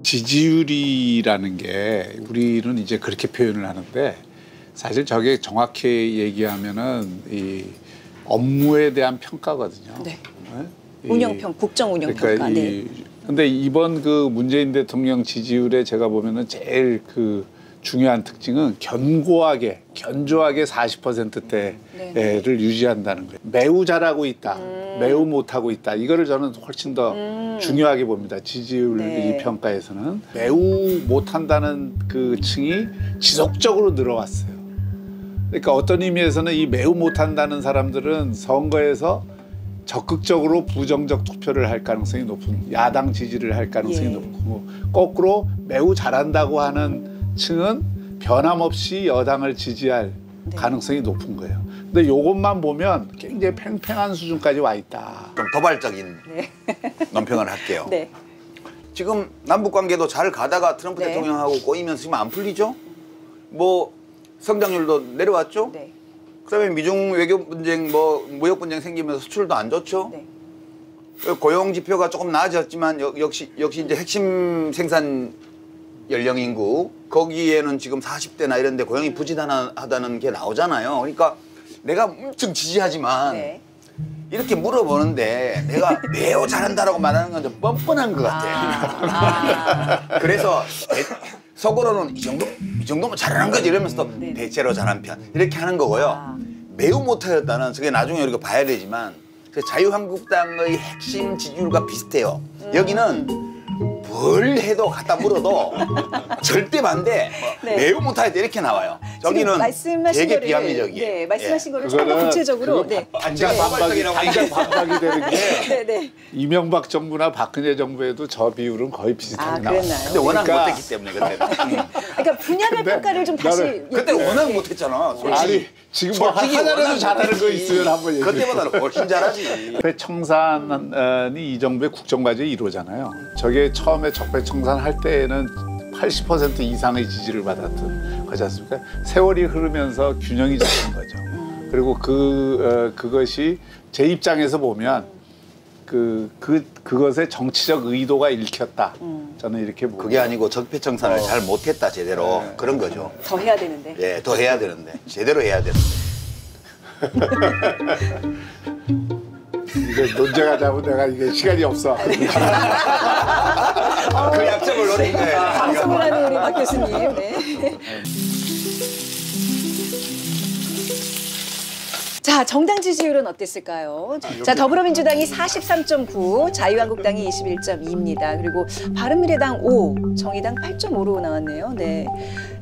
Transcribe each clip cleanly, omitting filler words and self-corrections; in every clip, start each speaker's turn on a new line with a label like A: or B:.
A: 지지율이라는 게 우리는 이제 그렇게 표현을 하는데 사실 저게 정확히 얘기하면은 이 업무에 대한 평가거든요.
B: 네. 운영평, 국정 운영평가.
A: 그러니까
B: 네.
A: 근데 이번 그 문재인 대통령 지지율에 제가 보면은 제일 그 중요한 특징은 견조하게 40%대를 유지한다는 거예요. 매우 잘하고 있다, 매우 못하고 있다. 이거를 저는 훨씬 더 중요하게 봅니다. 지지율 이 평가에서는 매우 못한다는 그 층이 지속적으로 늘어왔어요. 그러니까 어떤 의미에서는 이 매우 못한다는 사람들은 선거에서 적극적으로 부정적 투표를 할 가능성이 높은, 야당 지지를 할 가능성이 높고, 거꾸로 매우 잘한다고 하는 층은 변함없이 여당을 지지할 가능성이 높은 거예요. 근데 이것만 보면 굉장히 팽팽한 수준까지 와 있다.
C: 좀 도발적인 논평을 할게요.
B: 네.
C: 지금 남북 관계도 잘 가다가 트럼프 대통령하고 꼬이면서 지금 안 풀리죠? 뭐 성장률도 내려왔죠?
B: 네.
C: 그다음에 미중 외교 분쟁, 뭐 무역 분쟁 생기면서 수출도 안 좋죠?
B: 네.
C: 고용 지표가 조금 나아졌지만 역시 이제 핵심 생산 연령 인구 거기에는 지금 40대나 이런데 고용이 부진하다는 게 나오잖아요. 그러니까 내가 엄청 지지하지만 이렇게 물어보는데 내가 매우 잘한다라고 말하는 건 좀 뻔뻔한 것 같아. 그래서 속으로는 이 정도면 잘하는 거지 이러면서 또 대체로 잘한 편 이렇게 하는 거고요. 매우 못하였다는 그게 나중에 우리가 봐야 되지만 자유한국당의 핵심 지지율과 비슷해요. 여기는 뭘 해도 갖다 물어도 절대 반대, 매우 못하겠다 이렇게 나와요. 저기는 되게 비합리적이에요.
B: 네, 말씀하신 거를 좀 더 구체적으로.
A: 당장 반박이 되는 게 이명박 정부나 박근혜 정부에도 저 비율은 거의 비슷하게 나와요.
C: 근데 워낙 못했기 때문에 그때는.
B: 그러니까 분야별 평가를 좀 다시.
C: 그때 워낙 못했잖아.
A: 아니 지금 뭐 하나라도 잘하는 거 있으면 한번 얘기해.
C: 그때보다는 훨씬 잘하지.
A: 적폐청산이 이 정부의 국정과제의 1호잖아요. 저게 처음에 적폐청산 할 때에는 80% 이상의 지지를 받았던 거지 않습니까? 세월이 흐르면서 균형이 잡힌 거죠. 그리고 그것이 제 입장에서 보면 그것의 정치적 의도가 읽혔다. 저는 이렇게 보고.
C: 그게 아니고 적폐청산을 잘 못했다 제대로. 그런 거죠.
B: 더 해야 되는데.
C: 예, 더 해야 되는데. 제대로 해야 되는데.
A: 이게 논쟁하자면 내가 이게 시간이 없어.
C: 그 약점을 노린 거예요.
B: 방송을 하는 우리 박 교수님. 자, 정당 지지율은 어땠을까요? 자, 더불어민주당이 43.9, 자유한국당이 21.2입니다. 그리고 바른미래당 5, 정의당 8.5로 나왔네요. 네.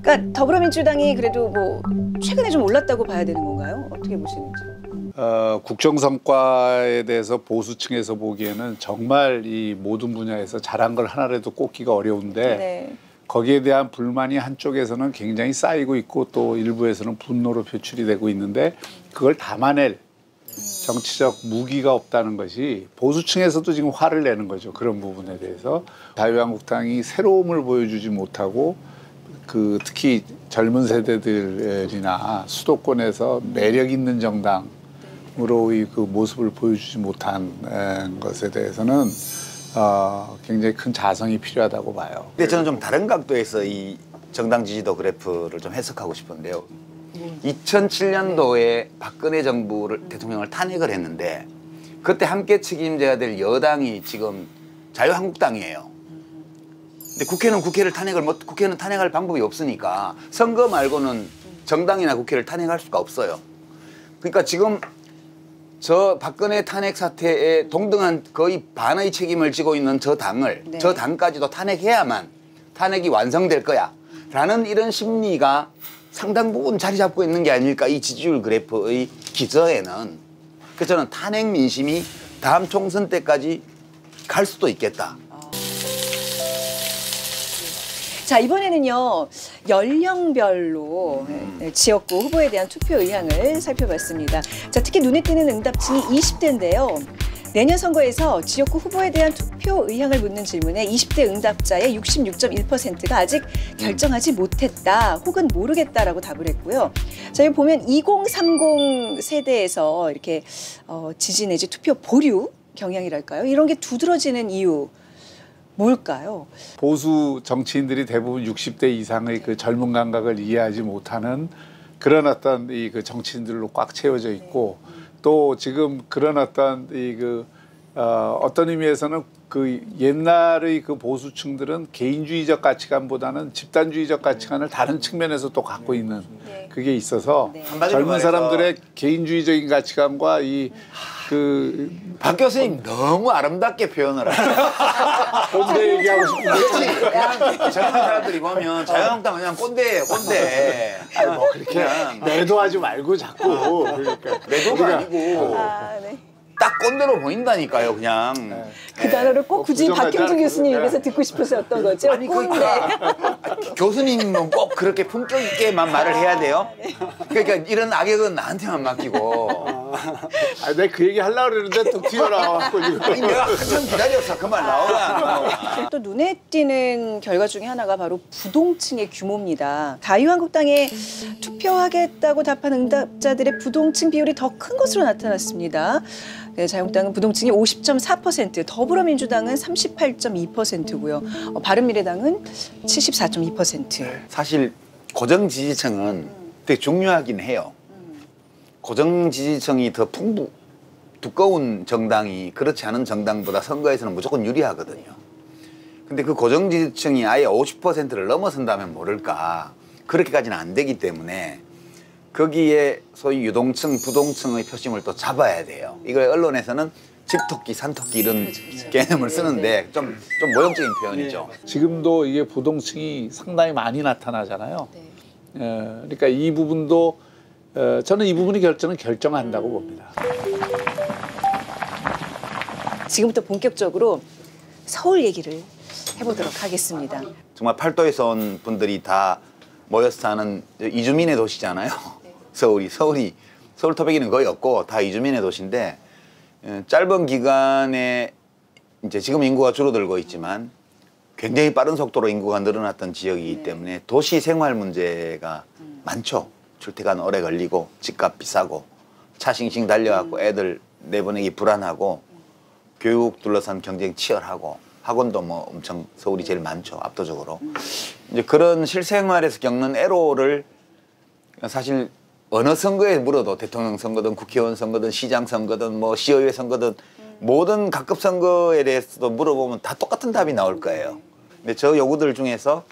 B: 그러니까 더불어민주당이 그래도 뭐 최근에 좀 올랐다고 봐야 되는 건가요? 어떻게 보시는지?
A: 국정 성과에 대해서 보수층에서 보기에는 정말 이 모든 분야에서 잘한 걸 하나라도 꼽기가 어려운데 거기에 대한 불만이 한쪽에서는 굉장히 쌓이고 있고 또 일부에서는 분노로 표출이 되고 있는데 그걸 담아낼 정치적 무기가 없다는 것이 보수층에서도 지금 화를 내는 거죠. 그런 부분에 대해서 자유한국당이 새로움을 보여주지 못하고 특히 젊은 세대들이나 수도권에서 매력 있는 정당으로의 그 모습을 보여주지 못한 것에 대해서는 굉장히 큰 자성이 필요하다고 봐요.
C: 근데 저는 좀 다른 각도에서 이 정당 지지도 그래프를 좀 해석하고 싶은데요. 2007년도에 박근혜 대통령을 탄핵을 했는데 그때 함께 책임져야 될 여당이 지금 자유한국당이에요. 근데 국회는 탄핵할 방법이 없으니까 선거 말고는 정당이나 국회를 탄핵할 수가 없어요. 그러니까 지금 저 박근혜 탄핵 사태에 동등한 거의 반의 책임을 지고 있는 저 당까지도 탄핵해야만 탄핵이 완성될 거야 라는 이런 심리가 상당 부분 자리 잡고 있는 게 아닐까, 이 지지율 그래프의 기저에는. 그래서 저는 탄핵 민심이 다음 총선 때까지 갈 수도 있겠다.
B: 자, 이번에는요, 연령별로 지역구 후보에 대한 투표 의향을 살펴봤습니다. 자, 특히 눈에 띄는 응답층이 20대인데요. 내년 선거에서 지역구 후보에 대한 투표 의향을 묻는 질문에 20대 응답자의 66.1%가 아직 결정하지 못했다 혹은 모르겠다라고 답을 했고요. 자, 여기 보면 2030 세대에서 이렇게 지지 내지 투표 보류 경향이랄까요? 이런 게 두드러지는 이유. 뭘까요?
A: 보수 정치인들이 대부분 60대 이상의 그 젊은 감각을 이해하지 못하는 그런 어떤 이 그 정치인들로 꽉 채워져 있고 또 지금 그런 어떤 어떤 의미에서는 그 옛날의 그 보수층들은 개인주의적 가치관보다는 집단주의적 가치관을 다른 측면에서 또 갖고 있는 그게 있어서 젊은 사람들의 개인주의적인 가치관과
C: 박 교수님 너무 아름답게 표현을 하세요.
A: 꼰대 얘기하고 싶은데
C: 그냥 젊은 사람들이 보면 자유한국당 그냥 꼰대예요, 꼰대.
A: 뭐 그렇게 매도하지 말고 자꾸 그러니까
C: 매도가 아니고
B: 네.
C: 딱 꼰대로 보인다니까요, 그냥.
B: 그 단어를 꼭 굳이
A: 부정하지
B: 박형준 교수님
A: 않고
B: 입에서 듣고 싶으셨던 거죠?
C: 아니,
B: 꼰대.
C: 교수님은 꼭 그렇게 품격 있게만 말을 해야 돼요? 그러니까 이런 악역은 나한테만 맡기고.
A: 내가 그 얘기 하려고 그랬는데 또 튀어나와갖고 지금.
C: 아니, 내가 한참 기다렸어. 그 말 나오라.
B: 또 눈에 띄는 결과 중에 하나가 바로 부동층의 규모입니다. 자유한국당에 투표하겠다고 답한 응답자들의 부동층 비율이 더 큰 것으로 나타났습니다. 네, 자유한국당은 부동층이 50.4%, 더불어민주당은 38.2%고요. 바른미래당은 74.2%.
C: 사실 고정 지지층은 되게 중요하긴 해요. 고정 지지층이 더 두꺼운 정당이 그렇지 않은 정당보다 선거에서는 무조건 유리하거든요. 근데 그 고정 지지층이 아예 50%를 넘어선다면 모를까. 그렇게까지는 안 되기 때문에 거기에 소위 유동층, 부동층의 표심을 또 잡아야 돼요. 이걸 언론에서는 집토끼, 산토끼 이런 개념을 쓰는데 좀 모형적인 표현이죠.
A: 지금도 이게 부동층이 상당히 많이 나타나잖아요. 그러니까 이 부분도 저는 이 부분이 결정한다고 봅니다.
B: 지금부터 본격적으로 서울 얘기를 해보도록 하겠습니다.
C: 정말 팔도에서 온 분들이 다 모여서 사는 이주민의 도시잖아요. 서울 토백이는 거의 없고 다 이주민의 도시인데 짧은 기간에 이제 지금 인구가 줄어들고 있지만 굉장히 빠른 속도로 인구가 늘어났던 지역이기 때문에 도시 생활 문제가 많죠. 출퇴근 오래 걸리고 집값 비싸고 차 싱싱 달려갖고 애들 내보내기 불안하고 교육 둘러싼 경쟁 치열하고 학원도 뭐 엄청 서울이 제일 많죠. 압도적으로. 이제 그런 실생활에서 겪는 애로를 사실 어느 선거에 물어도 대통령 선거든 국회의원 선거든 시장 선거든 뭐 시의회 선거든 모든 각급 선거에 대해서도 물어보면 다 똑같은 답이 나올 거예요. 근데 저 요구들 중에서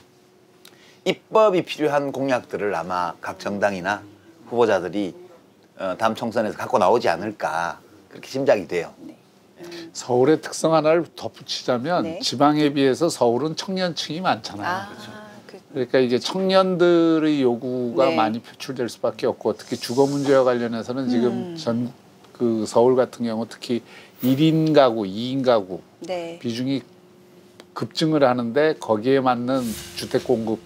C: 입법이 필요한 공약들을 아마 각 정당이나 후보자들이 다음 총선에서 갖고 나오지 않을까 그렇게 짐작이 돼요.
A: 서울의 특성 하나를 덧붙이자면 지방에 비해서 서울은 청년층이 많잖아요. 그러니까 이게 청년들의 요구가 많이 표출될 수밖에 없고 특히 주거 문제와 관련해서는 지금 전국 그 서울 같은 경우 특히 1인 가구, 2인 가구 비중이 급증을 하는데 거기에 맞는 주택 공급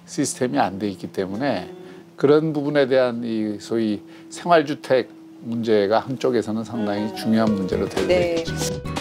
A: 시스템이 안 돼 있기 때문에 그런 부분에 대한 이 소위 생활주택 문제가 한쪽에서는 상당히 중요한 문제로 되고 있죠.